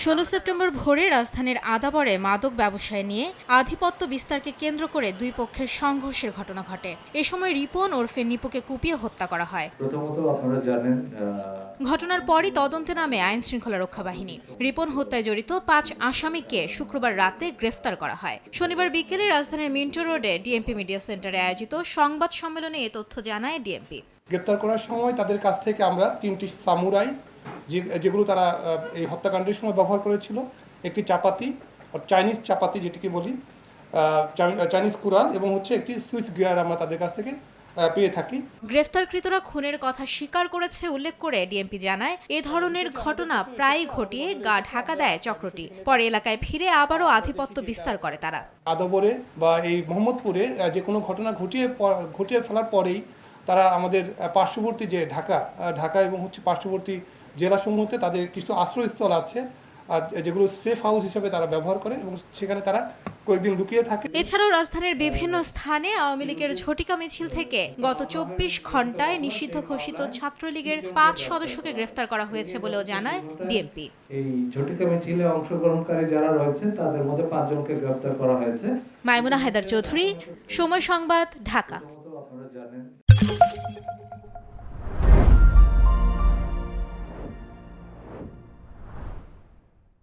16 September ভোরে রাজধানীর আদাবরে মাদক ব্যবসায় নিয়ে আধিপত্য বিস্তারকে কেন্দ্র করে দুই পক্ষের সংঘর্ষের ঘটনা ঘটে। এ সময় রিপন ওরফে নিপুকে কুপিয়ে হত্যা করা হয়। প্রথমত আপনারা জানেন, ঘটনার পরই তদন্তে নামে আইন শৃঙ্খলা রক্ষা বাহিনী। রিপন হত্যায় জড়িত 5 আসামিকে শুক্রবার রাতে গ্রেফতার করা হয়। শনিবার বিকেলে রাজধানীর মিন্টো রোডে ডিএমপি মিডিয়া সেন্টারে আয়োজিত সংবাদ সম্মেলনে এ তথ্য জানায় ডিএমপি। গ্রেপ্তার করার সময় তাদের কাছ থেকে আমরা 3টি সামুরাই যেগুলো তারা এই হত্যাকাণ্ডের সময় ব্যবহার করেছিল, একটি চাপাতি, চাইনিজ চাপাতি যেটিকে বলি, চাইনিজ কুরাল, এবং একটি সুইচ গিয়ার আমরা তাদের কাছ থেকে পেয়ে থাকি। গ্রেফতারকৃতরা খুনের কথা স্বীকার করেছে উল্লেখ করে ডিএমপি জানায়, এ ধরনের ঘটনা প্রায় ঘটিয়ে গা ঢাকা দেয় চক্রটি। পরে এলাকায় ফিরে আবারও আধিপত্য বিস্তার করে তারা। আদাবরে বা এই মোহাম্মদপুরে যে কোনো ঘটনা ঘটিয়ে ফেলার পরেই তারা আমাদের পার্শ্ববর্তী যে ঢাকা এবং পার্শ্ববর্তী জেলাসমূহতে তাদের কিছু আশ্রয়স্থল আছে, যেগুলো সেফ হাউস হিসেবে তারা ব্যবহার করে এবং সেখানে তারা কয়েকদিন লুকিয়ে থাকে। এছাড়াও রাজধানীর বিভিন্ন স্থানে আওয়ামী লীগের ঝটিকা মিছিল থেকে গত 24 ঘন্টায় নিষিদ্ধ ঘোষিত ছাত্রলীগের 5 সদস্যকে গ্রেফতার করা হয়েছে বলেও জানায় ডিএমপি। এই ঝটিকা মিছিলে অংশগ্রহণকারী যারা রয়েছে তাদের মধ্যে 5 জনকে গ্রেফতার করা হয়েছে। মাইমুনা হায়দার চৌধুরী, সময় সংবাদ, ঢাকা। আপনারা জানেন।